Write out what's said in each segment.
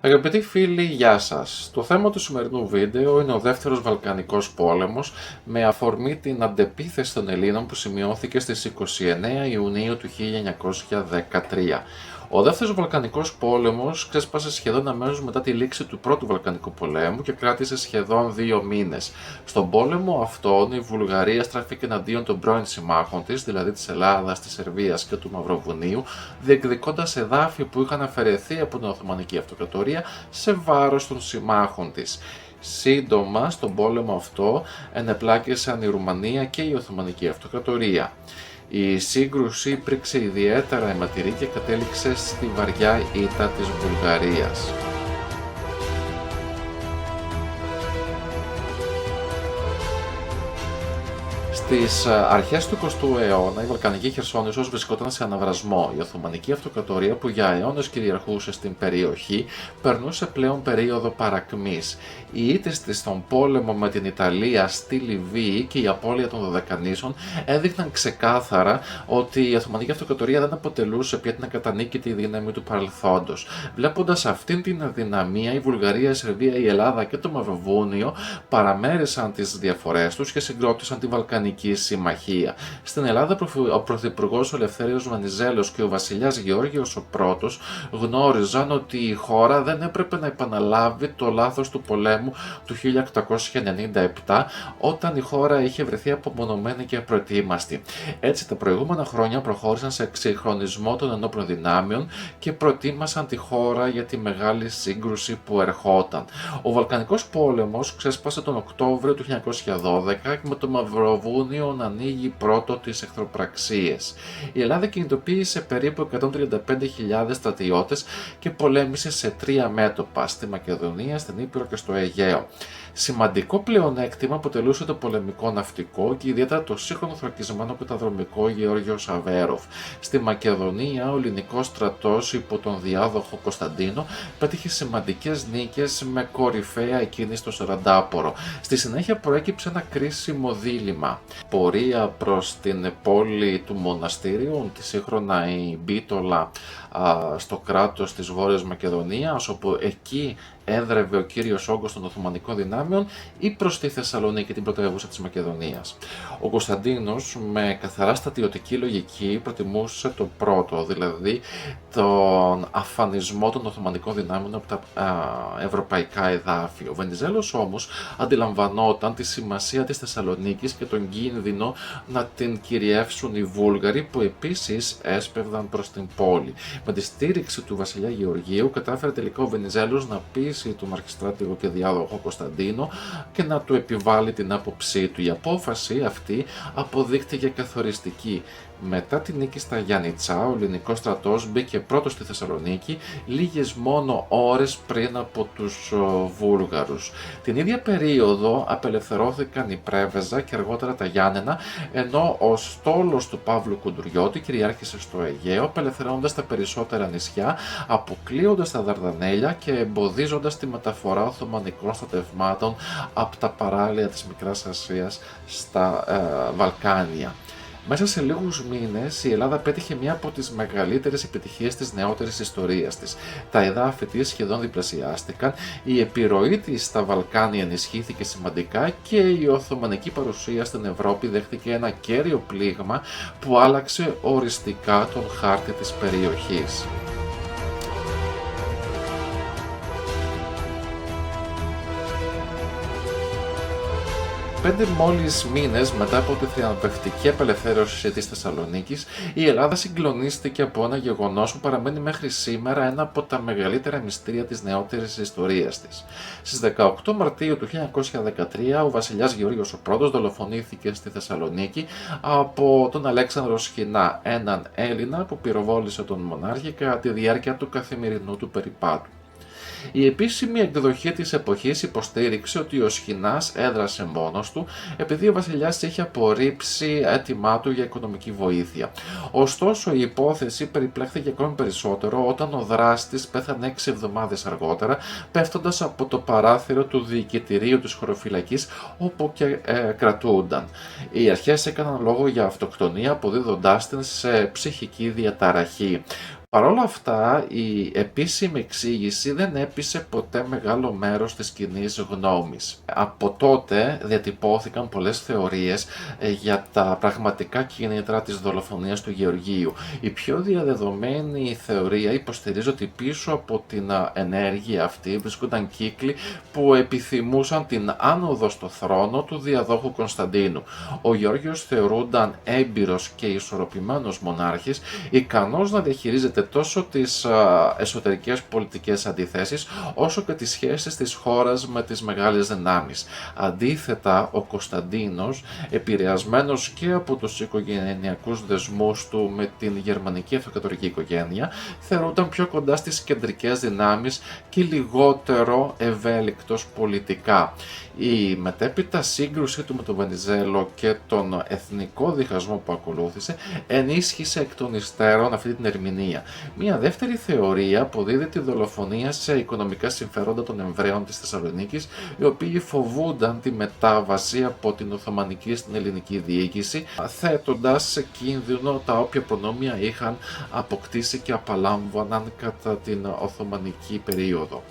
Αγαπητοί φίλοι, γεια σας. Το θέμα του σημερινού βίντεο είναι ο Δεύτερος Βαλκανικός Πόλεμος με αφορμή την αντεπίθεση των Ελλήνων που σημειώθηκε στις 29 Ιουνίου του 1913. Ο Δεύτερος Βαλκανικός Πόλεμος ξέσπασε σχεδόν αμέσως μετά τη λήξη του Πρώτου Βαλκανικού Πολέμου και κράτησε σχεδόν 2 μήνες. Στον πόλεμο αυτόν η Βουλγαρία στράφηκε εναντίον των πρώην συμμάχων της, δηλαδή της Ελλάδας, της Σερβίας και του Μαυροβουνίου, διεκδικώντας εδάφη που είχαν αφαιρεθεί από την Οθωμανική Αυτοκρατορία σε βάρος των συμμάχων της. Σύντομα, στον πόλεμο αυτό ενεπλάκησαν η Ρουμανία και η Οθωμανική Αυτοκρατορία. Η σύγκρουση υπήρξε ιδιαίτερα αιματηρή και κατέληξε στη βαριά ήττα της Βουλγαρίας. Στις αρχές του 20ου αιώνα η Βαλκανική Χερσόνησος βρισκόταν σε αναβρασμό. Η Οθωμανική Αυτοκρατορία που για αιώνες κυριαρχούσε στην περιοχή περνούσε πλέον περίοδο παρακμής. Οι ήττες της στον πόλεμο με την Ιταλία στη Λιβύη και η απώλεια των Δωδεκανήσων έδειχναν ξεκάθαρα ότι η Οθωμανική Αυτοκρατορία δεν αποτελούσε πια την ακατανίκητη δύναμη του παρελθόντος. Βλέποντας αυτήν την αδυναμία, η Βουλγαρία, η Σερβία, η Ελλάδα και το Μαυροβούνιο παραμέρισαν τις διαφορές τους και συγκρότησαν τη Βαλκανική Συμμαχία. Στην Ελλάδα, ο Πρωθυπουργός Ελευθέριος Βενιζέλος και ο Βασιλιάς Γεώργιος ο Πρώτος γνώριζαν ότι η χώρα δεν έπρεπε να επαναλάβει το λάθος του πολέμου του 1897, όταν η χώρα είχε βρεθεί απομονωμένη και απροετοίμαστη. Έτσι, τα προηγούμενα χρόνια προχώρησαν σε εξυγχρονισμό των ενόπλων δυνάμεων και προετοίμασαν τη χώρα για τη μεγάλη σύγκρουση που ερχόταν. Ο Βαλκανικός Πόλεμος ξέσπασε τον Οκτώβριο του 1912 με το Μαυροβούνιο να ανοίγει πρώτο τις εχθροπραξίες. Η Ελλάδα κινητοποίησε περίπου 135.000 στρατιώτες και πολέμησε σε 3 μέτωπα, στη Μακεδονία, στην Ήπειρο και στο Αιγαίο. Σημαντικό πλεονέκτημα αποτελούσε το πολεμικό ναυτικό και ιδιαίτερα το σύγχρονο θωρακισμένο πεταδρομικό Γεώργιο Σαβέροφ. Στη Μακεδονία, ο ελληνικός στρατός υπό τον διάδοχο Κωνσταντίνο πέτυχε σημαντικές νίκες με κορυφαία εκείνη στο Σαραντάπορο. Στη συνέχεια προέκυψε ένα κρίσιμο δίλημμα. Πορεία προς την πόλη του μοναστήριου, τη σύγχρονα η Μπίτολα, στο κράτος της Βόρειας Μακεδονίας, όπου εκεί έδρευε ο κύριος όγκος των Οθωμανικών δυνάμεων, ή προς τη Θεσσαλονίκη, την πρωτεύουσα της Μακεδονίας. Ο Κωνσταντίνος με καθαρά στρατιωτική λογική προτιμούσε το πρώτο, δηλαδή τον αφανισμό των Οθωμανικών δυνάμεων από τα ευρωπαϊκά εδάφη. Ο Βενιζέλος όμως αντιλαμβανόταν τη σημασία της Θεσσαλονίκης και τον κίνδυνο να την κυριεύσουν οι Βούλγαροι, που επίσης έσπευδαν προς την πόλη. Με τη στήριξη του βασιλιά Γεωργίου κατάφερε τελικά ο Βενιζέλος να πείσει τον αρχιστράτηγο και διάδοχο Κωνσταντίνο και να του επιβάλλει την άποψή του. Η απόφαση αυτή αποδείχτηκε καθοριστική. Μετά τη νίκη στα Γιάννητσά, ο ελληνικός στρατός μπήκε πρώτος στη Θεσσαλονίκη λίγες μόνο ώρες πριν από τους Βούλγαρους. Την ίδια περίοδο απελευθερώθηκαν η Πρέβεζα και αργότερα τα Γιάννενα, ενώ ο στόλος του Παύλου Κουντουριώτη κυριάρχησε στο Αιγαίο, απελευθερώνοντας τα περισσότερα νησιά, αποκλείοντας τα Δαρδανέλια και εμποδίζοντας τη μεταφορά Οθωμανικών στρατευμάτων από τα παράλια της Μικράς Ασίας στα Βαλκάνια. Μέσα σε λίγους μήνες η Ελλάδα πέτυχε μια από τις μεγαλύτερες επιτυχίες της νεότερης ιστορίας της. Τα εδάφη της σχεδόν διπλασιάστηκαν, η επιρροή της στα Βαλκάνια ενισχύθηκε σημαντικά και η Οθωμανική παρουσία στην Ευρώπη δέχτηκε ένα κέριο πλήγμα που άλλαξε οριστικά τον χάρτη της περιοχής. 5 μόλις μήνες μετά από τη θριαμβευτική απελευθέρωση της Θεσσαλονίκης, η Ελλάδα συγκλονίστηκε από ένα γεγονός που παραμένει μέχρι σήμερα ένα από τα μεγαλύτερα μυστήρια της νεότερης ιστορίας της. Στις 18 Μαρτίου του 1913, ο βασιλιάς Γεώργιος ο Πρώτος δολοφονήθηκε στη Θεσσαλονίκη από τον Αλέξανδρο Σχοινά, έναν Έλληνα που πυροβόλησε τον μονάρχη κατά τη διάρκεια του καθημερινού του περιπάτου. Η επίσημη εκδοχή της εποχής υποστήριξε ότι ο Σχοινάς έδρασε μόνος του επειδή ο βασιλιάς είχε απορρίψει αίτημά του για οικονομική βοήθεια. Ωστόσο, η υπόθεση περιπλέχθηκε ακόμη περισσότερο όταν ο δράστης πέθανε 6 εβδομάδες αργότερα, πέφτοντας από το παράθυρο του διοικητηρίου της χωροφυλακής όπου και κρατούνταν. Οι αρχές έκαναν λόγο για αυτοκτονία, αποδίδοντάς την σε ψυχική διαταραχή. Παρ' όλα αυτά, η επίσημη εξήγηση δεν έπεισε ποτέ μεγάλο μέρος της κοινής γνώμης. Από τότε διατυπώθηκαν πολλές θεωρίες για τα πραγματικά κίνητρα της δολοφονίας του Γεωργίου. Η πιο διαδεδομένη θεωρία υποστηρίζει ότι πίσω από την ενέργεια αυτή βρίσκονταν κύκλοι που επιθυμούσαν την άνοδο στο θρόνο του διαδόχου Κωνσταντίνου. Ο Γεώργιος θεωρούνταν έμπειρος και ισορροπημένος μονάρχης, ικανός να διαχειρίζεται τόσο τις εσωτερικές πολιτικές αντιθέσεις όσο και τις σχέσεις της χώρας με τις μεγάλες δυνάμεις. Αντίθετα, ο Κωνσταντίνος, επηρεασμένος και από τους οικογενειακούς δεσμούς του με την γερμανική αυτοκρατορική οικογένεια, θεωρούνταν πιο κοντά στις κεντρικές δυνάμεις και λιγότερο ευέλικτος πολιτικά. Η μετέπειτα σύγκρουσή του με τον Βενιζέλο και τον εθνικό διχασμό που ακολούθησε ενίσχυσε εκ των υστέρων αυτή την ερμηνεία. Μια δεύτερη θεωρία αποδίδει τη δολοφονία σε οικονομικά συμφέροντα των Εβραίων της Θεσσαλονίκης, οι οποίοι φοβούνταν τη μετάβαση από την Οθωμανική στην ελληνική διοίκηση, θέτοντας σε κίνδυνο τα όποια προνόμια είχαν αποκτήσει και απαλάμβαναν κατά την Οθωμανική περίοδο.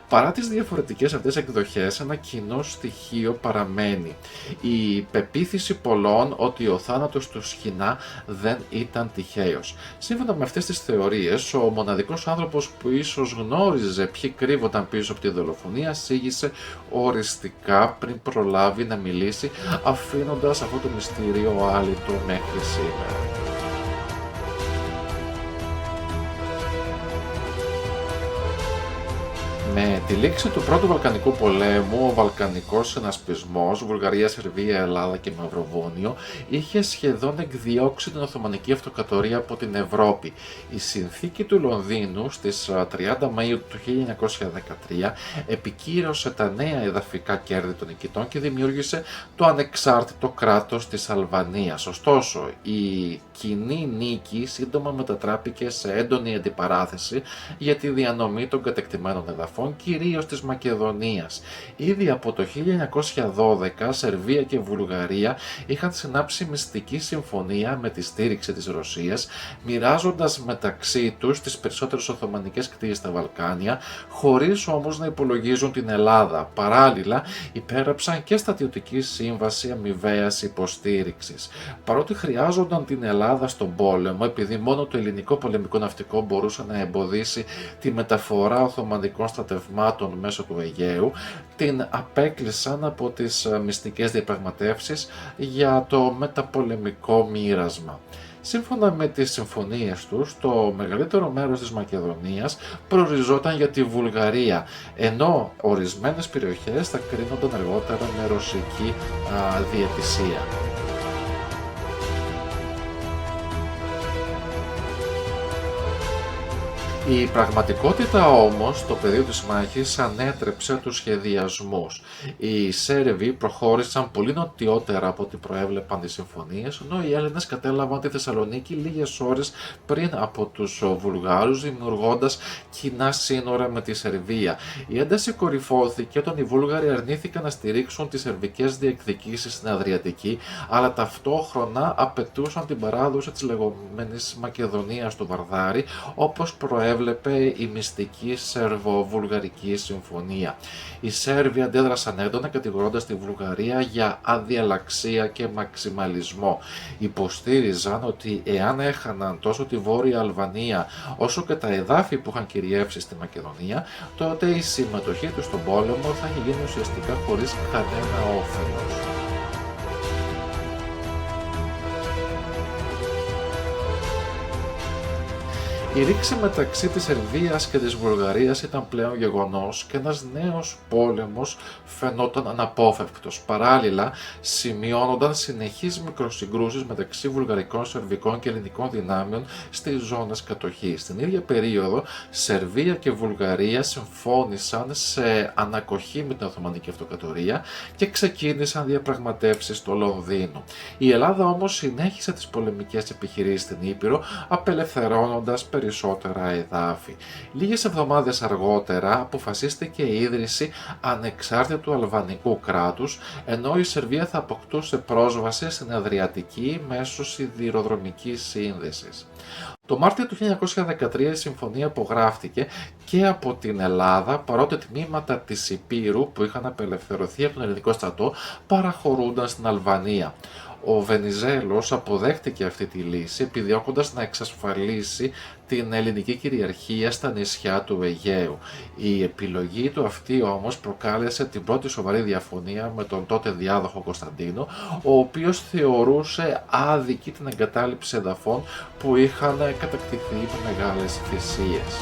Παρά τις διαφορετικές αυτές εκδοχές, ένα κοινό στοιχείο παραμένει. Η πεποίθηση πολλών ότι ο θάνατος του Σχοινά δεν ήταν τυχαίος. Σύμφωνα με αυτές τις θεωρίες, ο μοναδικός άνθρωπος που ίσως γνώριζε ποιοι κρύβονταν πίσω από τη δολοφονία σήγησε οριστικά πριν προλάβει να μιλήσει, αφήνοντας αυτό το μυστήριο άλυτο μέχρι σήμερα. Με τη λήξη του Πρώτου Βαλκανικού Πολέμου, ο Βαλκανικός συνασπισμός, Βουλγαρία, Σερβία, Ελλάδα και Μαυροβούνιο, είχε σχεδόν εκδιώξει την Οθωμανική Αυτοκρατορία από την Ευρώπη. Η συνθήκη του Λονδίνου στις 30 Μαΐου του 1913 επικύρωσε τα νέα εδαφικά κέρδη των νικητών και δημιούργησε το ανεξάρτητο κράτος της Αλβανίας. Ωστόσο, η κοινή νίκη σύντομα μετατράπηκε σε έντονη αντιπαράθεση για τη διανομή των κατεκτημένων εδαφών, κυρίως της Μακεδονίας. Ήδη από το 1912, Σερβία και Βουλγαρία είχαν συνάψει μυστική συμφωνία με τη στήριξη της Ρωσίας, μοιράζοντας μεταξύ τους τις περισσότερες οθωμανικές κτήσεις στα Βαλκάνια, χωρίς όμως να υπολογίζουν την Ελλάδα. Παράλληλα, υπέγραψαν και στατιωτική σύμβαση αμοιβαίας υποστήριξης. Παρότι χρειάζονταν την Ελλάδα στον πόλεμο, επειδή μόνο το ελληνικό πολεμικό ναυτικό μπορούσε να εμποδίσει τη μεταφορά οθωμανικών στρατευμάτων μέσω του Αιγαίου, την απέκλεισαν από τις μυστικές διαπραγματεύσεις για το μεταπολεμικό μοίρασμα. Σύμφωνα με τις συμφωνίες τους, το μεγαλύτερο μέρος της Μακεδονίας προοριζόταν για τη Βουλγαρία, ενώ ορισμένες περιοχές θα κρίνονταν αργότερα με ρωσική διαιτησία. Η πραγματικότητα όμως στο πεδίο της μάχης ανέτρεψε τους σχεδιασμούς. Οι Σέρβοι προχώρησαν πολύ νοτιότερα από ό,τι προέβλεπαν οι συμφωνίες, ενώ οι Έλληνες κατέλαβαν τη Θεσσαλονίκη λίγες ώρες πριν από τους Βουλγάρους, δημιουργώντας κοινά σύνορα με τη Σερβία. Η ένταση κορυφώθηκε όταν οι Βούλγαροι αρνήθηκαν να στηρίξουν τις σερβικές διεκδικήσεις στην Αδριατική, αλλά ταυτόχρονα απαιτούσαν την παράδοση της λεγόμενης Μακεδονίας του Βαρδάρη, όπως προέβλεπε η μυστική Σέρβο-Βουλγαρική συμφωνία. Οι Σέρβοι αντέδρασαν έντονα κατηγορώντας τη Βουλγαρία για αδιαλαξία και μαξιμαλισμό. Υποστήριζαν ότι εάν έχαναν τόσο τη Βόρεια Αλβανία όσο και τα εδάφη που είχαν κυριεύσει στη Μακεδονία, τότε η συμμετοχή τους στον πόλεμο θα είχε γίνει ουσιαστικά χωρίς κανένα όφελος. Η ρήξη μεταξύ της Σερβίας και της Βουλγαρίας ήταν πλέον γεγονός και ένας νέος πόλεμος φαινόταν αναπόφευκτος. Παράλληλα, σημειώνονταν συνεχείς μικροσυγκρούσεις μεταξύ βουλγαρικών, σερβικών και ελληνικών δυνάμεων στις ζώνες κατοχής. Στην ίδια περίοδο, Σερβία και Βουλγαρία συμφώνησαν σε ανακοχή με την Οθωμανική Αυτοκρατορία και ξεκίνησαν διαπραγματεύσεις στο Λονδίνο. Η Ελλάδα όμως συνέχισε τις πολεμικές επιχειρήσεις στην Ήπειρο, απελευθερώνοντας περιοχές περισσότερα εδάφη. Λίγες εβδομάδες αργότερα αποφασίστηκε η ίδρυση ανεξάρτητου αλβανικού κράτους, ενώ η Σερβία θα αποκτούσε πρόσβαση στην Αδριατική μέσω σιδηροδρομικής σύνδεσης. Το Μάρτιο του 1913 η συμφωνία υπογράφτηκε και από την Ελλάδα, παρότι τμήματα της Υπήρου που είχαν απελευθερωθεί από τον ελληνικό στρατό παραχωρούνταν στην Αλβανία. Ο Βενιζέλος αποδέχτηκε αυτή τη λύση, επιδιώκοντας να εξασφαλίσει την ελληνική κυριαρχία στα νησιά του Αιγαίου. Η επιλογή του αυτή όμως προκάλεσε την πρώτη σοβαρή διαφωνία με τον τότε διάδοχο Κωνσταντίνο, ο οποίος θεωρούσε άδικη την εγκατάλειψη εδαφών που είχαν κατακτηθεί με μεγάλες θυσίες.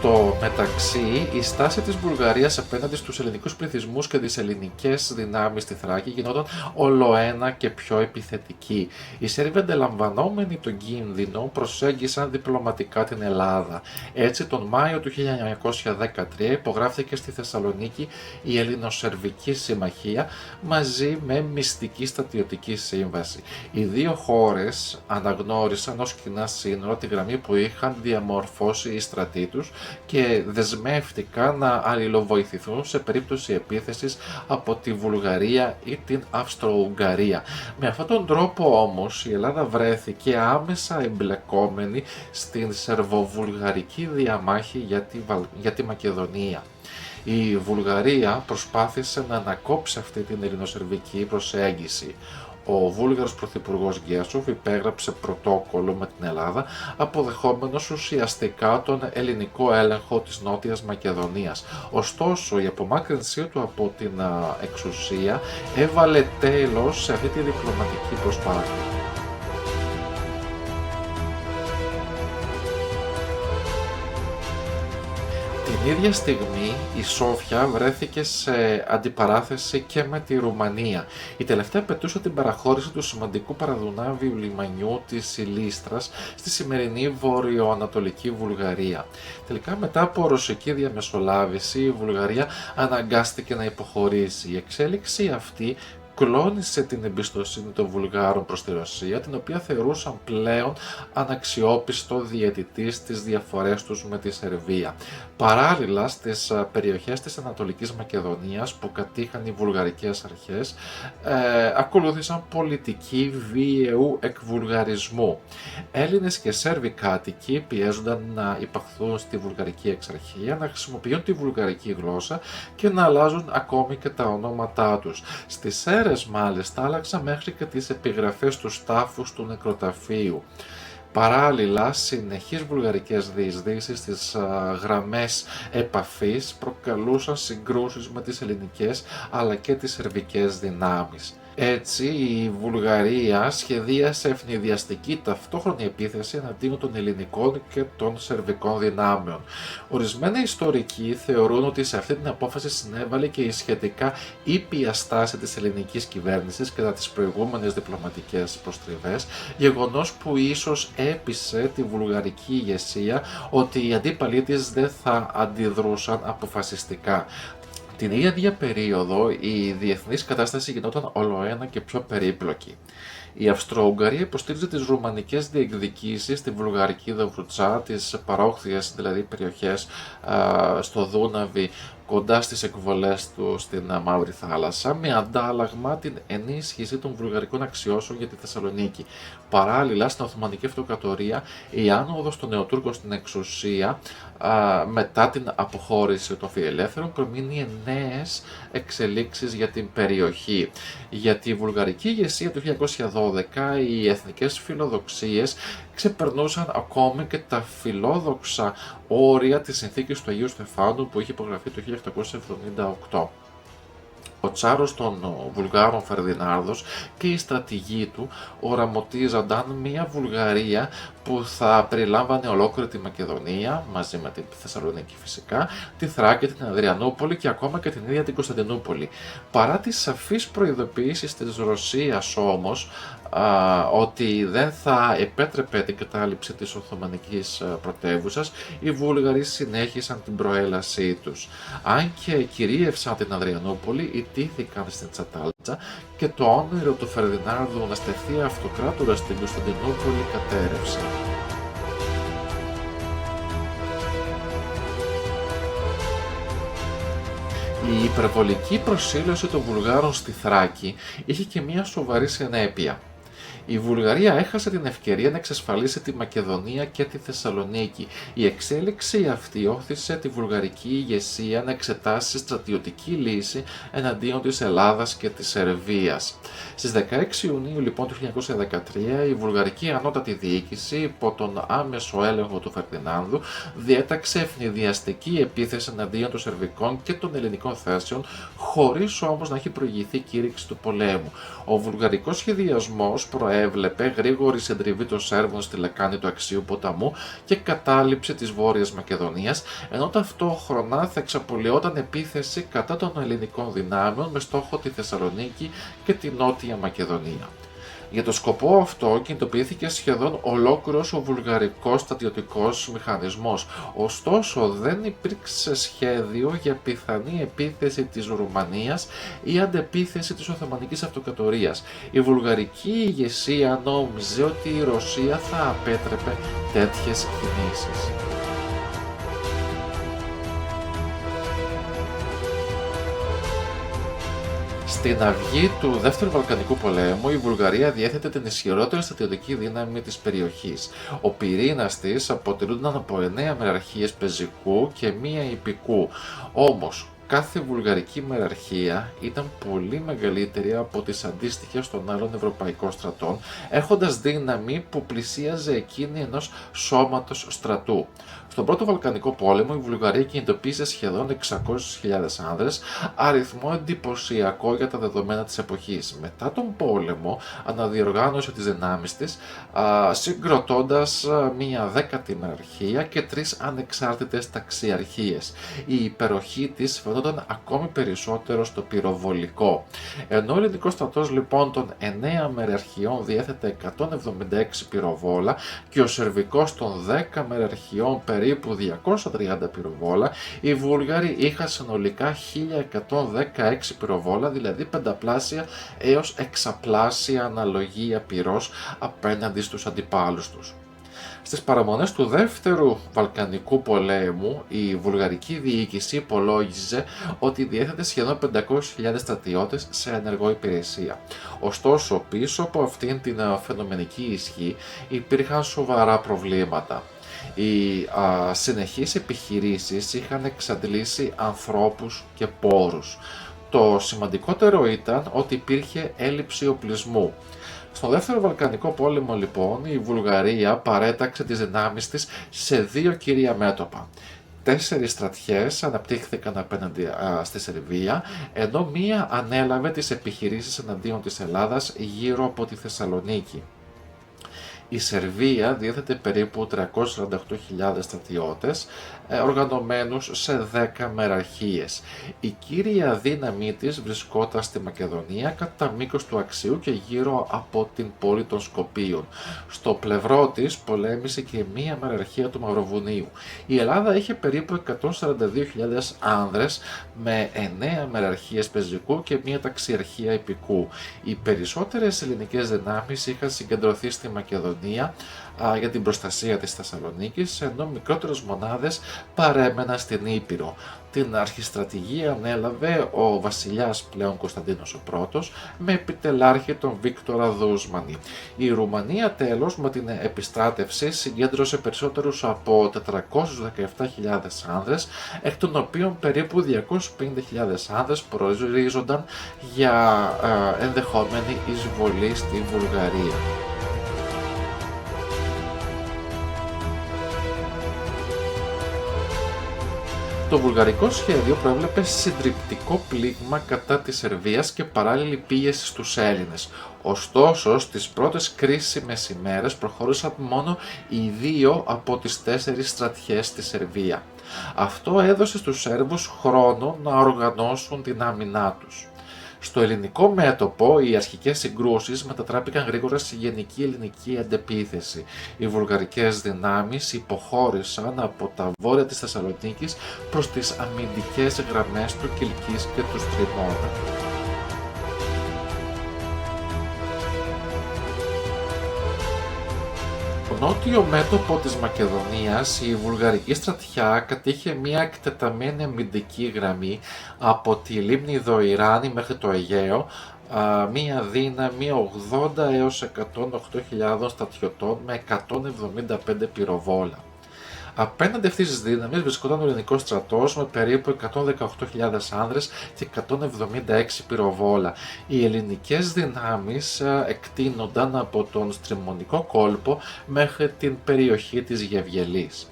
Στο μεταξύ, η στάση της Βουλγαρίας απέναντι στους ελληνικούς πληθυσμούς και τις ελληνικές δυνάμεις στη Θράκη γινόταν ολοένα και πιο επιθετική. Οι Σέρβοι, αντιλαμβανόμενοι τον κίνδυνο, προσέγγισαν διπλωματικά την Ελλάδα. Έτσι, τον Μάιο του 1913 υπογράφηκε στη Θεσσαλονίκη η Ελληνοσερβική Συμμαχία μαζί με μυστική στρατιωτική σύμβαση. Οι δύο χώρες αναγνώρισαν ως κοινά σύνορα τη γραμμή που είχαν διαμορφώσει οι στρατοί τους και δεσμεύτηκαν να αλληλοβοηθηθούν σε περίπτωση επίθεσης από τη Βουλγαρία ή την Αυστρο-Ουγγαρία. Με αυτόν τον τρόπο όμως η Ελλάδα βρέθηκε άμεσα εμπλεκόμενη στην σερβοβουλγαρική διαμάχη για τη Μακεδονία. Η Βουλγαρία προσπάθησε να ανακόψει αυτή την ελληνοσερβική προσέγγιση. Ο Βούλγαρος Πρωθυπουργός Γκέσοφ υπέγραψε πρωτόκολλο με την Ελλάδα, αποδεχόμενος ουσιαστικά τον ελληνικό έλεγχο της Νότιας Μακεδονίας. Ωστόσο, η απομάκρυνσή του από την εξουσία έβαλε τέλος σε αυτή τη διπλωματική προσπάθεια. Την ίδια στιγμή η Σόφια βρέθηκε σε αντιπαράθεση και με τη Ρουμανία. Η τελευταία απαιτούσε την παραχώρηση του σημαντικού παραδουνάβιου λιμανιού της Ηλίστρας στη σημερινή βορειοανατολική Βουλγαρία. Τελικά, μετά από ρωσική διαμεσολάβηση, η Βουλγαρία αναγκάστηκε να υποχωρήσει. Η εξέλιξη αυτή κλώνησε την εμπιστοσύνη των Βουλγάρων προς τη Ρωσία, την οποία θεωρούσαν πλέον αναξιόπιστο διαιτητή στις διαφορές τους με τη Σερβία. Παράλληλα, στις περιοχές της Ανατολικής Μακεδονίας που κατήχαν οι βουλγαρικές αρχές, ακολούθησαν πολιτική βίαιου εκβουλγαρισμού. Έλληνες και Σέρβοι κάτοικοι πιέζονταν να υπαχθούν στη βουλγαρική εξαρχία, να χρησιμοποιούν τη βουλγαρική γλώσσα και να αλλάζουν ακόμη και τα ονόματά τους. Στις Σέρες μάλιστα άλλαξαν μέχρι και τις επιγραφές τους τάφους του νεκροταφείου. Παράλληλα, συνεχείς βουλγαρικές διεισδύσεις στις γραμμές επαφής προκαλούσαν συγκρούσεις με τις ελληνικές αλλά και τις σερβικές δυνάμεις. Έτσι, η Βουλγαρία σχεδίασε ευνηδιαστική ταυτόχρονη επίθεση εναντίον των ελληνικών και των σερβικών δυνάμεων. Ορισμένοι ιστορικοί θεωρούν ότι σε αυτή την απόφαση συνέβαλε και η σχετικά ήπια στάση της ελληνικής κυβέρνησης κατά τις προηγούμενες διπλωματικές προστριβές, γεγονός που ίσως έπεισε τη βουλγαρική ηγεσία ότι οι αντίπαλοι της δεν θα αντιδρούσαν αποφασιστικά. Την ίδια περίοδο η διεθνής κατάσταση γινόταν ολοένα και πιο περίπλοκη. Η Αυστρο-Ουγγαρία υποστήριζε τις ρουμανικές διεκδικήσεις στη βουλγαρική Δοβρουτσά, τις παρόχθιες δηλαδή περιοχές στο Δούναβι, κοντά στις εκβολές του στην Μαύρη Θάλασσα, με αντάλλαγμα την ενίσχυση των βουλγαρικών αξιώσεων για τη Θεσσαλονίκη. Παράλληλα, στην Οθωμανική Αυτοκρατορία, η άνοδος των Νεοτούρκων στην εξουσία μετά την αποχώρηση των φιλελεύθερων προμείνει νέες εξελίξεις για την περιοχή. Για τη βουλγαρική ηγεσία του 1912 οι εθνικές φιλοδοξίες ξεπερνούσαν ακόμη και τα φιλόδοξα όρια της συνθήκης του Αγίου Στεφάνου που είχε υπογραφεί το 1878. Ο τσάρος των Βουλγάρων Φερδινάνδος και οι στρατηγοί του οραματίζονταν μια Βουλγαρία που θα περιλάμβανε ολόκληρη τη Μακεδονία, μαζί με την Θεσσαλονίκη φυσικά, τη Θράκη, την Αδριανούπολη και ακόμα και την ίδια την Κωνσταντινούπολη. Παρά τις σαφείς προειδοποιήσεις της Ρωσίας όμως, ότι δεν θα επέτρεπε την κατάληψη της Οθωμανικής πρωτεύουσας, οι Βούλγαροι συνέχισαν την προέλασή τους. Αν και κυρίευσαν την Αδριανούπολη, ιτήθηκαν στην Τσατάλτσα και το όνειρο του Φερδινάνδου να στεφθεί αυτοκράτορα στην Κωνσταντινούπολη κατέρευσε. Η υπερβολική προσήλωση των Βουλγάρων στη Θράκη είχε και μια σοβαρή συνέπεια. Η Βουλγαρία έχασε την ευκαιρία να εξασφαλίσει τη Μακεδονία και τη Θεσσαλονίκη. Η εξέλιξη αυτή όθησε τη βουλγαρική ηγεσία να εξετάσει στρατιωτική λύση εναντίον της Ελλάδας και της Σερβίας. Στις 16 Ιουνίου λοιπόν του 1913 η βουλγαρική ανώτατη διοίκηση υπό τον άμεσο έλεγχο του Φερδινάνδου διέταξε ευνηδιαστική επίθεση εναντίον των σερβικών και των ελληνικών θέσεων, χωρίς όμως να έχει προηγηθεί κήρυξη του πολέμου. Ο βουλγαρικός σχεδιασμός προέβλεπε γρήγορη συντριβή των Σέρβων στη λεκάνη του Αξίου ποταμού και κατάληψη της Βόρειας Μακεδονίας, ενώ ταυτόχρονα θα εξαπολυόταν επίθεση κατά των ελληνικών δυνάμεων με στόχο τη Θεσσαλονίκη και τη Νότια Μακεδονία. Για το σκοπό αυτό κινητοποιήθηκε σχεδόν ολόκληρος ο βουλγαρικός στρατιωτικός μηχανισμός, ωστόσο δεν υπήρξε σχέδιο για πιθανή επίθεση της Ρουμανίας ή αντεπίθεση της Οθωμανικής Αυτοκρατορίας. Η βουλγαρική ηγεσία νόμιζε ότι η Ρωσία θα απέτρεπε τέτοιες κινήσεις. Στην αυγή του Δεύτερου Βαλκανικού Πολέμου, η Βουλγαρία διέθετε την ισχυρότερη στρατιωτική δύναμη της περιοχής. Ο πυρήνας της αποτελούνταν από 9 μεραρχίες πεζικού και 1 ιππικού. Όμως, κάθε βουλγαρική μεραρχία ήταν πολύ μεγαλύτερη από τις αντίστοιχες των άλλων ευρωπαϊκών στρατών, έχοντας δύναμη που πλησίαζε εκείνη ενός σώματος στρατού. Στον Πρώτο Βαλκανικό Πόλεμο, η Βουλγαρία κινητοποίησε σχεδόν 600.000 άνδρες, αριθμό εντυπωσιακό για τα δεδομένα της εποχής. Μετά τον πόλεμο, αναδιοργάνωσε τις δυνάμεις της, συγκροτώντας μία 10η μεραρχία και 3 ανεξάρτητες ταξιαρχίες. Η υπεροχή της φαινόταν ακόμη περισσότερο στο πυροβολικό. Ενώ ο ελληνικός στρατός λοιπόν των 9 μεραρχιών διέθετε 176 πυροβόλα και ο σερβικός των 10 μεραρχιών περίπου 230 πυροβόλα, οι Βούλγαροι είχαν συνολικά 1116 πυροβόλα, δηλαδή πενταπλάσια έως εξαπλάσια αναλογία πυρός απέναντι στους αντιπάλους τους. Στις παραμονές του Δεύτερου Βαλκανικού Πολέμου, η βουλγαρική διοίκηση υπολόγιζε ότι διέθετε σχεδόν 500.000 στρατιώτες σε ενεργό υπηρεσία. Ωστόσο, πίσω από αυτήν την φαινομενική ισχύ υπήρχαν σοβαρά προβλήματα. Οι συνεχείς επιχειρήσεις είχαν εξαντλήσει ανθρώπους και πόρους. Το σημαντικότερο ήταν ότι υπήρχε έλλειψη οπλισμού. Στο Δεύτερο Βαλκανικό Πόλεμο λοιπόν η Βουλγαρία παρέταξε τις δυνάμεις της σε 2 κυρία μέτωπα. 4 στρατιές αναπτύχθηκαν απέναντι στη Σερβία, ενώ μία ανέλαβε τις επιχειρήσεις εναντίον της Ελλάδας γύρω από τη Θεσσαλονίκη. Η Σερβία διέθετε περίπου 348.000 στρατιώτες, οργανωμένους σε 10 μεραρχίες. Η κύρια δύναμή της βρισκόταν στη Μακεδονία κατά μήκος του Αξίου και γύρω από την πόλη των Σκοπίων. Στο πλευρό της πολέμησε και μία μεραρχία του Μαυροβουνίου. Η Ελλάδα είχε περίπου 142.000 άνδρες με 9 μεραρχίες πεζικού και μία ταξιαρχία ιππικού. Οι περισσότερες ελληνικές δυνάμεις είχαν συγκεντρωθεί στη Μακεδονία για την προστασία της Θεσσαλονίκης, ενώ μικρότερες μονάδες παρέμεναν στην Ήπειρο. Την αρχιστρατηγία ανέλαβε ο βασιλιάς πλέον Κωνσταντίνος ο Πρώτος με επιτελάρχη τον Βίκτορα Δούσμανη. Η Ρουμανία τέλος με την επιστράτευση συγκέντρωσε περισσότερους από 417.000 άνδρες, εκ των οποίων περίπου 250.000 άνδρες προορίζονταν για ενδεχόμενη εισβολή στη Βουλγαρία. Το βουλγαρικό σχέδιο προέβλεπε συντριπτικό πλήγμα κατά της Σερβίας και παράλληλη πίεση στους Έλληνες. Ωστόσο, στις πρώτες κρίσιμες ημέρες προχώρησαν μόνο οι 2 από τις 4 στρατιές στη Σερβία. Αυτό έδωσε στους Σέρβους χρόνο να οργανώσουν την άμυνά τους. Στο ελληνικό μέτωπο, οι αρχικές συγκρούσεις μετατράπηκαν γρήγορα σε γενική ελληνική αντεπίθεση. Οι βουλγαρικές δυνάμεις υποχώρησαν από τα βόρεια της Θεσσαλονίκης προς τις αμυντικές γραμμές του Κιλκής και του Στριμώνα. Στο νότιο μέτωπο της Μακεδονίας, η βουλγαρική στρατιά κατήχε μια εκτεταμένη αμυντική γραμμή από τη λίμνη Δοϊράνη μέχρι το Αιγαίο, μια δύναμη 80 έως 108.000 στρατιωτών με 175 πυροβόλα. Απέναντι αυτής της δύναμης βρισκόταν ο ελληνικός στρατός με περίπου 118.000 άνδρες και 176 πυροβόλα. Οι ελληνικές δυνάμεις εκτείνονταν από τον Στριμονικό κόλπο μέχρι την περιοχή της Γευγελής.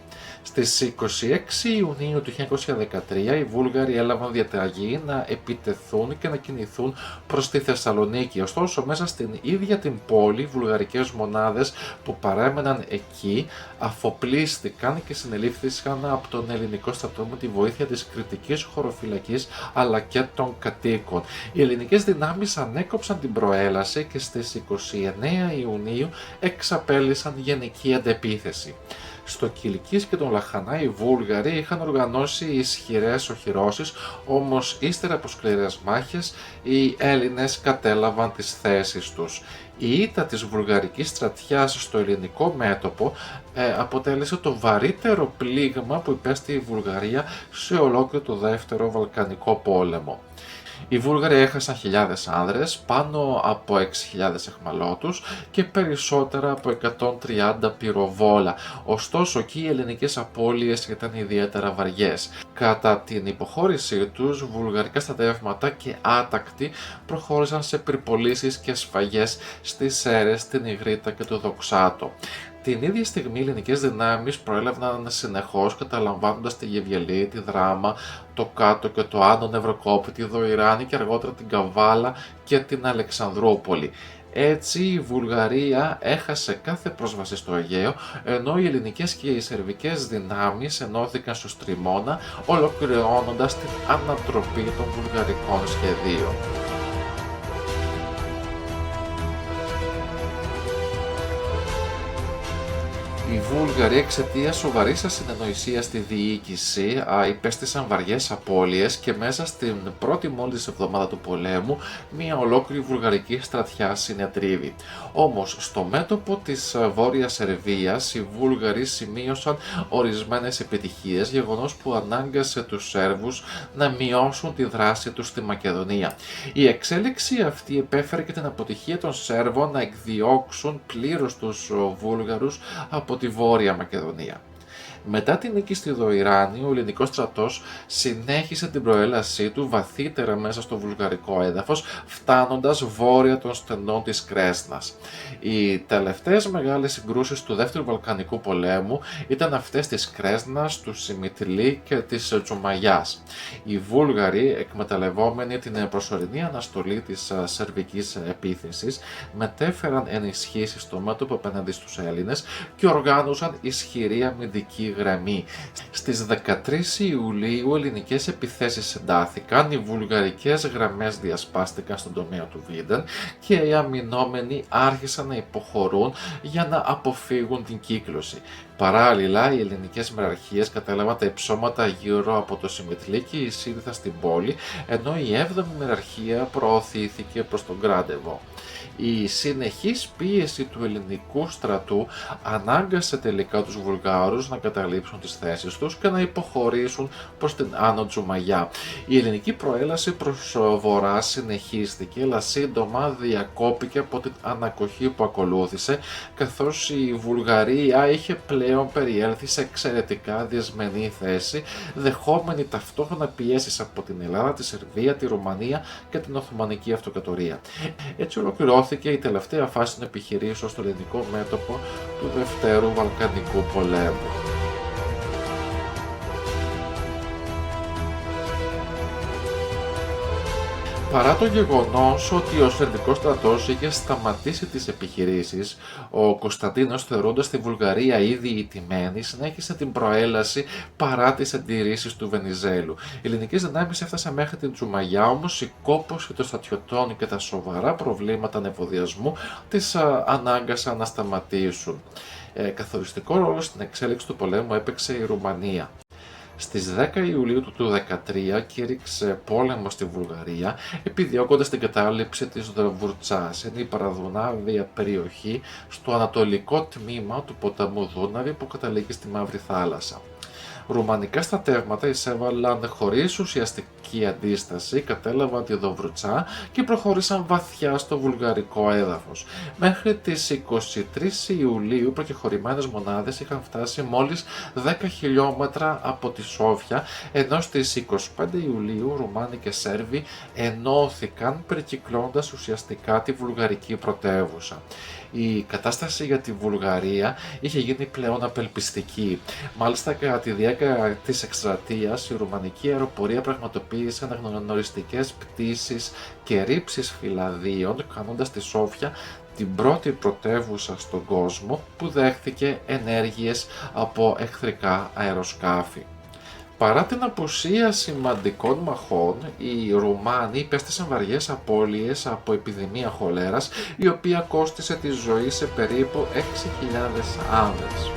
Στις 26 Ιουνίου του 1913 οι Βούλγαροι έλαβαν διαταγή να επιτεθούν και να κινηθούν προς τη Θεσσαλονίκη. Ωστόσο, μέσα στην ίδια την πόλη, οι βουλγαρικές μονάδες που παρέμεναν εκεί αφοπλίστηκαν και συνελήφθησαν από τον ελληνικό στρατό με τη βοήθεια της κριτικής χωροφυλακής αλλά και των κατοίκων. Οι ελληνικές δυνάμεις ανέκοψαν την προέλαση και στις 29 Ιουνίου εξαπέλυσαν γενική αντεπίθεση. Στο Κιλκής και τον Λαχανά οι Βούλγαροι είχαν οργανώσει ισχυρές οχυρώσεις, όμως ύστερα από σκληρές μάχες οι Έλληνες κατέλαβαν τις θέσεις τους. Η ήττα της βουλγαρικής στρατιάς στο ελληνικό μέτωπο αποτέλεσε το βαρύτερο πλήγμα που υπέστη η Βουλγαρία σε ολόκληρο το δεύτερο Βαλκανικό πόλεμο. Οι Βούλγαροι έχασαν χιλιάδες άνδρες, πάνω από 6.000 αιχμαλώτους και περισσότερα από 130 πυροβόλα. Ωστόσο, εκεί οι ελληνικές απώλειες ήταν ιδιαίτερα βαριές. Κατά την υποχώρησή τους, βουλγαρικά στρατεύματα και άτακτοι προχώρησαν σε πυρπολίσεις και σφαγές στις Σέρρες, την Ιγρήτα και το Δοξάτο. Την ίδια στιγμή οι ελληνικές δυνάμεις προέλαβαν συνεχώς, καταλαμβάνοντας τη Γευγελή, τη Δράμα, το Κάτω και το Άνω Νευροκόπη, τη Δοϊράνη και αργότερα την Καβάλα και την Αλεξανδρούπολη. Έτσι η Βουλγαρία έχασε κάθε πρόσβαση στο Αιγαίο, ενώ οι ελληνικές και οι σερβικές δυνάμεις ενώθηκαν στο Στριμώνα, ολοκληρώνοντας την ανατροπή των βουλγαρικών σχεδίων. Οι Βούλγαροι, εξαιτίας σοβαρής ασυνεννοησίας στη διοίκηση, υπέστησαν βαριές απώλειες και μέσα στην πρώτη μόλις εβδομάδα του πολέμου μια ολόκληρη βουλγαρική στρατιά συνετρίβη. Όμως στο μέτωπο της Βόρειας Σερβίας οι Βούλγαροι σημείωσαν ορισμένες επιτυχίες, γεγονός που ανάγκασε τους Σέρβους να μειώσουν τη δράση τους στη Μακεδονία. Η εξέλιξη αυτή επέφερε και την αποτυχία των Σέρβων να εκδιώξουν πλήρως τους Βούλγαρους από τη Βόρεια Μακεδονία. Μετά την νίκη στη Δοϊράνη, ο ελληνικός στρατός συνέχισε την προέλασή του βαθύτερα μέσα στο βουλγαρικό έδαφος, φτάνοντας βόρεια των στενών της Κρέσνας. Οι τελευταίες μεγάλες συγκρούσεις του Δεύτερου Βαλκανικού πολέμου ήταν αυτές της Κρέσνας, του Σιμιτλή και της Τζουμαγιάς. Οι Βούλγαροι, εκμεταλλευόμενοι την προσωρινή αναστολή της σερβικής επίθεσης, μετέφεραν ενισχύσεις στο μέτωπο απέναντι στους Έλληνες και οργάνωσαν ισχυρή αμυντική γραμμή. Στις 13 Ιουλίου ελληνικές επιθέσεις εντάθηκαν, οι βουλγαρικές γραμμές διασπάστηκαν στον τομέα του Βίντεν και οι αμυνόμενοι άρχισαν να υποχωρούν για να αποφύγουν την κύκλωση. Παράλληλα, οι ελληνικές μεραρχίες κατέλαβαν τα υψώματα γύρω από το Σιμιτλή και εισήλθαν στην πόλη, ενώ η 7η μεραρχία προωθήθηκε προς τον Γκράντεβο. Η συνεχής πίεση του ελληνικού στρατού ανάγκασε τελικά τους Βουλγάρους να καταλήψουν τις θέσεις τους και να υποχωρήσουν προς την Άνω Τζουμαγιά. Η ελληνική προέλαση προς βορρά συνεχίστηκε, αλλά σύντομα διακόπηκε από την ανακοχή που ακολούθησε, καθώς η Βουλγαρία είχε πλέον περιέλθει σε εξαιρετικά διασμενή θέση, δεχόμενη ταυτόχρονα πιέσεις από την Ελλάδα, τη Σερβία, τη Ρουμανία και την Οθωμανική Αυτοκρατορία. Έτσι ολοκληρώθηκε η τελευταία φάση των επιχειρήσεων στο ελληνικό μέτωπο του Δευτέρου Βαλκανικού πολέμου. Παρά το γεγονός ότι ο Σερβικός στρατός είχε σταματήσει τις επιχειρήσεις, ο Κωνσταντίνος, θεωρώντας τη Βουλγαρία ήδη ηττημένη, συνέχισε την προέλαση παρά τις αντιρρήσεις του Βενιζέλου. Οι ελληνικές δυνάμεις έφτασαν μέχρι την Τσουμαγιά, όμως η κόπωση των στρατιωτών και τα σοβαρά προβλήματα ανεφοδιασμού τις ανάγκασαν να σταματήσουν. Καθοριστικό ρόλο στην εξέλιξη του πολέμου έπαιξε η Ρουμανία. Στις 10 Ιουλίου του 2013 κήρυξε πόλεμο στη Βουλγαρία, επιδιώκοντας την κατάληψη της Δροβουρτσάς, είναι η παραδουνάβια περιοχή στο ανατολικό τμήμα του ποταμού Δούναβη που καταλήγει στη Μαύρη Θάλασσα. Ρουμανικά στρατεύματα εισέβαλαν χωρίς ουσιαστική αντίσταση, κατέλαβαν τη Δοβρουτσά και προχώρησαν βαθιά στο βουλγαρικό έδαφος. Μέχρι τις 23 Ιουλίου προκεχωρημένες μονάδες είχαν φτάσει μόλις 10 χιλιόμετρα από τη Σόφια, ενώ στις 25 Ιουλίου Ρουμάνοι και Σέρβοι ενώθηκαν περικυκλώντας ουσιαστικά τη βουλγαρική πρωτεύουσα. Η κατάσταση για τη Βουλγαρία είχε γίνει πλέον απελπιστική. Μάλιστα, κατά τη διάρκεια της εκστρατείας, η ρουμανική αεροπορία πραγματοποίησε αναγνωριστικές πτήσεις και ρήψεις φυλαδίων, κάνοντας τη Σόφια την πρώτη πρωτεύουσα στον κόσμο που δέχθηκε ενέργειες από εχθρικά αεροσκάφη. Παρά την απουσία σημαντικών μαχών, οι Ρουμάνοι υπέστησαν βαριές απώλειες από επιδημία χολέρας, η οποία κόστισε τη ζωή σε περίπου 6.000 άνδρες.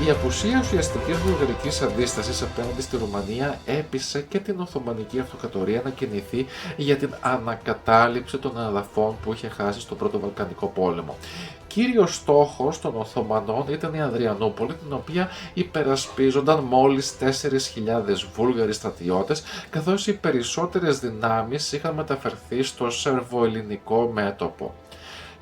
Η απουσία ουσιαστικής βουλγαρικής αντίστασης απέναντι στη Ρουμανία έπεισε και την Οθωμανική Αυτοκρατορία να κινηθεί για την ανακατάληψη των εδαφών που είχε χάσει στον Πρώτο Βαλκανικό Πόλεμο. Κύριος στόχος των Οθωμανών ήταν η Αδριανούπολη, την οποία υπερασπίζονταν μόλις 4.000 Βούλγαροι στρατιώτες, καθώς οι περισσότερες δυνάμεις είχαν μεταφερθεί στο σερβοελληνικό μέτωπο.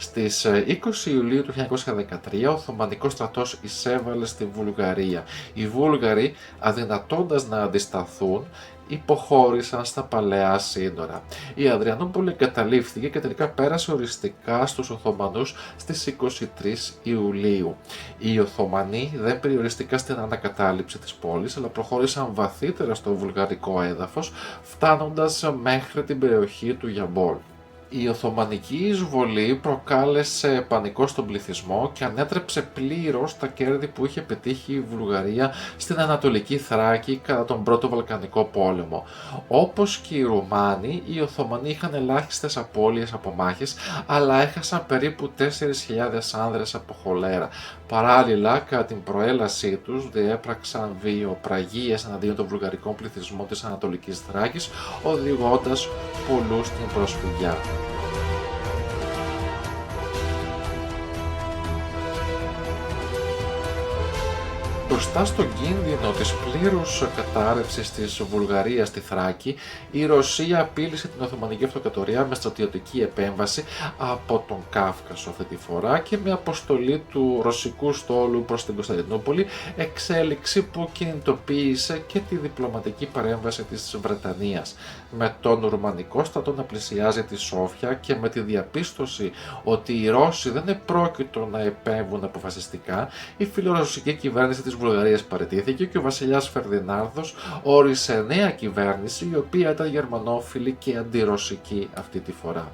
Στις 20 Ιουλίου του 1913 ο Οθωμανικός στρατός εισέβαλε στη Βουλγαρία. Οι Βούλγαροι, αδυνατώντας να αντισταθούν, υποχώρησαν στα παλαιά σύνορα. Η Αδριανούπολη εγκαταλείφθηκε και τελικά πέρασε οριστικά στους Οθωμανούς στις 23 Ιουλίου. Οι Οθωμανοί δεν περιοριστήκαν στην ανακατάληψη της πόλης, αλλά προχώρησαν βαθύτερα στο βουλγαρικό έδαφος, φτάνοντας μέχρι την περιοχή του Γιαμπόλ. Η Οθωμανική εισβολή προκάλεσε πανικό στον πληθυσμό και ανέτρεψε πλήρως τα κέρδη που είχε πετύχει η Βουλγαρία στην Ανατολική Θράκη κατά τον Πρώτο Βαλκανικό Πόλεμο. Όπως και οι Ρουμάνοι, οι Οθωμανοί είχαν ελάχιστες απώλειες από μάχες, αλλά έχασαν περίπου 4.000 άνδρες από χολέρα. Παράλληλα, κατά την προέλασή τους, διέπραξαν βιοπραγίες εναντίον των βουλγαρικών πληθυσμών της Ανατολικής Θράκης, οδηγώντας πολλούς στην προσφυγιά. Μπροστά στον κίνδυνο της πλήρους κατάρρευσης της Βουλγαρίας στη Θράκη, η Ρωσία απείλησε την Οθωμανική Αυτοκρατορία με στρατιωτική επέμβαση από τον Κάφκασο αυτή τη φορά και με αποστολή του ρωσικού στόλου προς την Κωνσταντινούπολη, εξέλιξη που κινητοποίησε και τη διπλωματική παρέμβαση της Βρετανίας. Με τον Ρουμανικό στρατό να πλησιάζει τη Σόφια και με τη διαπίστωση ότι οι Ρώσοι δεν επρόκειτο να επέμβουν αποφασιστικά, η φιλορωσική κυβέρνηση της Βουλγαρίας παραιτήθηκε και ο βασιλιάς Φερδινάνδος όρισε νέα κυβέρνηση, η οποία ήταν γερμανόφιλη και αντιρωσική αυτή τη φορά.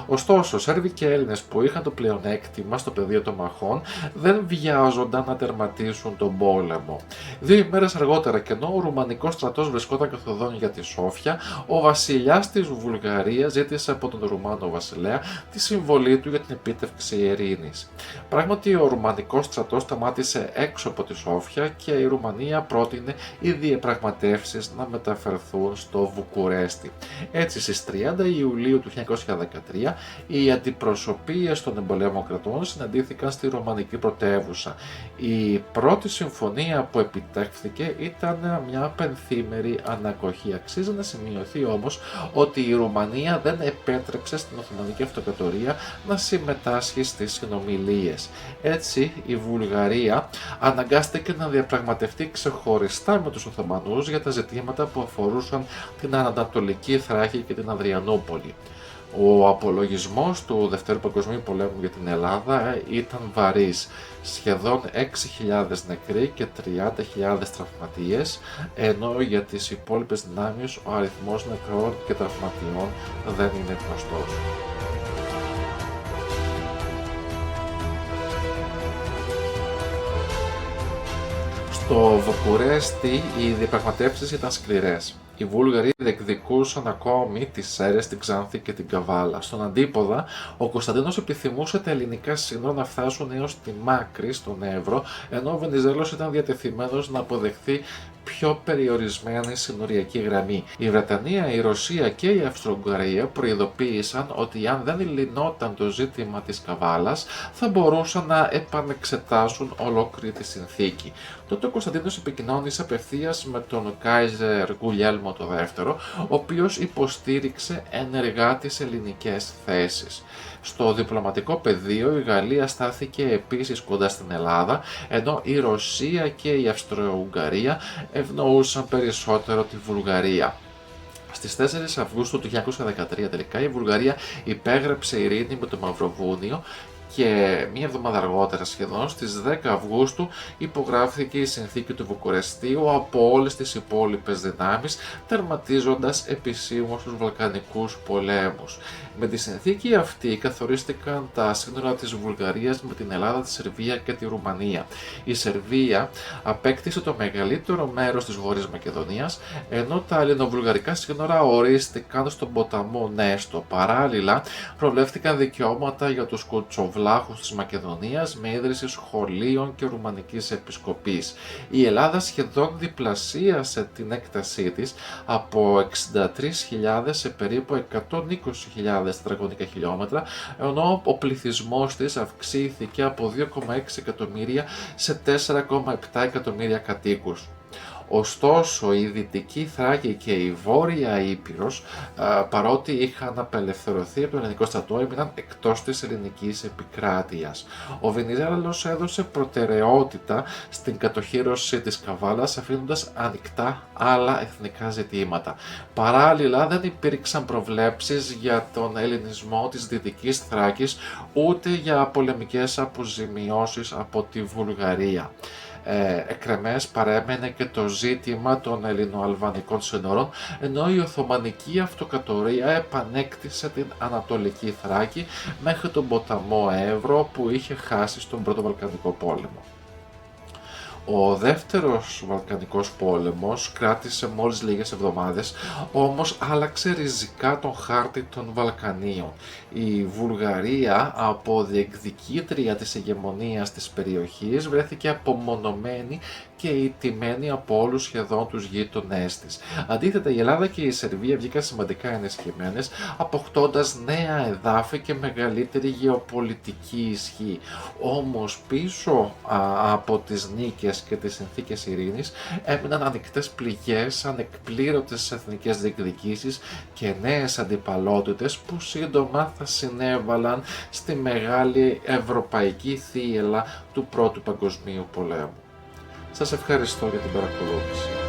Ωστόσο, Σέρβοι και Έλληνες που είχαν το πλεονέκτημα στο πεδίο των μαχών δεν βιάζονταν να τερματίσουν τον πόλεμο. 2 ημέρες αργότερα, και ενώ ο Ρουμανικός στρατός βρισκόταν καθοδόν για τη Σόφια, ο βασιλιάς της Βουλγαρίας ζήτησε από τον Ρουμάνο βασιλέα τη συμβολή του για την επίτευξη ειρήνης. Πράγματι, ο Ρουμανικός στρατός σταμάτησε έξω από τη Σόφια και η Ρουμανία πρότεινε οι διαπραγματεύσεις να μεταφερθούν στο Βουκουρέστι. Έτσι, στις 30 Ιουλίου του 1913, οι αντιπροσωπείες των εμπολέμων κρατών συναντήθηκαν στη Ρωμανική πρωτεύουσα. Η πρώτη συμφωνία που επιτεύχθηκε ήταν μια πενθήμερη ανακοχή. Αξίζει να σημειωθεί όμως ότι η Ρουμανία δεν επέτρεψε στην Οθωμανική Αυτοκρατορία να συμμετάσχει στις συνομιλίες. Έτσι, η Βουλγαρία αναγκάστηκε να διαπραγματευτεί ξεχωριστά με τους Οθωμανούς για τα ζητήματα που αφορούσαν την Ανατολική Θράκη και την Αδριανούπολη. Ο απολογισμός του Δευτέρου Παγκοσμίου Πολέμου για την Ελλάδα ήταν βαρύς, σχεδόν 6.000 νεκροί και 30.000 τραυματίες, ενώ για τις υπόλοιπες δυνάμεις ο αριθμός νεκρών και τραυματιών δεν είναι γνωστός. Στο Βουκουρέστι οι διαπραγματεύσεις ήταν σκληρές. Οι Βούλγαροι διεκδικούσαν ακόμη τις Σέρρες, την Ξάνθη και την Καβάλα. Στον αντίποδα, ο Κωνσταντίνος επιθυμούσε τα ελληνικά σύνορα να φτάσουν έως τη Μάκρη, στον Εύρο, ενώ ο Βενιζέλος ήταν διατεθειμένος να αποδεχθεί πιο περιορισμένη συνοριακή γραμμή. Η Βρετανία, η Ρωσία και η Αυστρο-Ουγγαρία προειδοποίησαν ότι αν δεν λυνόταν το ζήτημα της Καβάλας θα μπορούσαν να επανεξετάσουν ολόκληρη τη συνθήκη. Τότε ο Κωνσταντίνος επικοινώνησε απευθείας με τον Κάιζερ Γουλιέλμο το δεύτερο, ο οποίος υποστήριξε ενεργά τις ελληνικές θέσεις. Στο διπλωματικό πεδίο η Γαλλία στάθηκε επίσης κοντά στην Ελλάδα, ενώ η Ρωσία και η Αυστρο-Ουγγαρία ευνοούσαν περισσότερο τη Βουλγαρία. Στις 4 Αυγούστου του 1913 τελικά η Βουλγαρία υπέγραψε ειρήνη με το Μαυροβούνιο και μία εβδομάδα αργότερα σχεδόν στις 10 Αυγούστου υπογράφηκε η συνθήκη του Βουκουρεστίου από όλες τις υπόλοιπες δυνάμεις, τερματίζοντας επισήμως τους Βαλκανικούς πολέμους. Με τη συνθήκη αυτή καθορίστηκαν τα σύνορα της Βουλγαρίας με την Ελλάδα, τη Σερβία και τη Ρουμανία. Η Σερβία απέκτησε το μεγαλύτερο μέρος της Βόρειας Μακεδονίας, ενώ τα ελληνοβουλγαρικά σύνορα ορίστηκαν στον ποταμό Νέστο. Παράλληλα, προβλέφθηκαν δικαιώματα για τους κοτσοβλάχους της Μακεδονίας με ίδρυση σχολείων και ρουμανικής επισκοπής. Η Ελλάδα σχεδόν διπλασίασε την έκτασή της από 63.000 σε περίπου 120.000 τετραγωνικά χιλιόμετρα, ενώ ο πληθυσμός της αυξήθηκε από 2,6 εκατομμύρια σε 4,7 εκατομμύρια κατοίκους. Ωστόσο, η Δυτική Θράκη και η Βόρεια Ήπειρος, παρότι είχαν απελευθερωθεί από τον ελληνικό στρατό, έμειναν εκτός της ελληνικής επικράτειας. Ο Βενιζέλος έδωσε προτεραιότητα στην κατοχήρωση της Καβάλας, αφήνοντας ανοιχτά άλλα εθνικά ζητήματα. Παράλληλα, δεν υπήρξαν προβλέψεις για τον ελληνισμό της Δυτικής Θράκης, ούτε για πολεμικές αποζημιώσεις από τη Βουλγαρία. Εκρεμές παρέμενε και το ζήτημα των ελληνοαλβανικών σύνορων, ενώ η Οθωμανική Αυτοκρατορία επανέκτησε την Ανατολική Θράκη μέχρι τον ποταμό Εύρο που είχε χάσει στον Πρώτο Βαλκανικό Πόλεμο. Ο δεύτερος Βαλκανικός πόλεμος κράτησε μόλις λίγες εβδομάδες, όμως άλλαξε ριζικά τον χάρτη των Βαλκανίων. Η Βουλγαρία, από διεκδικήτρια της ηγεμονίας της περιοχής, βρέθηκε απομονωμένη και ηττημένη από όλους σχεδόν τους γείτονές της. Αντίθετα, η Ελλάδα και η Σερβία βγήκαν σημαντικά ενισχυμένες, αποκτώντας νέα εδάφη και μεγαλύτερη γεωπολιτική ισχύ. Όμως πίσω από τις νίκες και τις συνθήκες ειρήνης έμειναν ανοιχτές πληγές, ανεκπλήρωτες εθνικές διεκδικήσεις και νέες αντιπαλότητες που σύντομα θα συνέβαλαν στη μεγάλη ευρωπαϊκή θύελλα του Πρώτου Παγκοσμίου Πολέμου. Σας ευχαριστώ για την παρακολούθηση.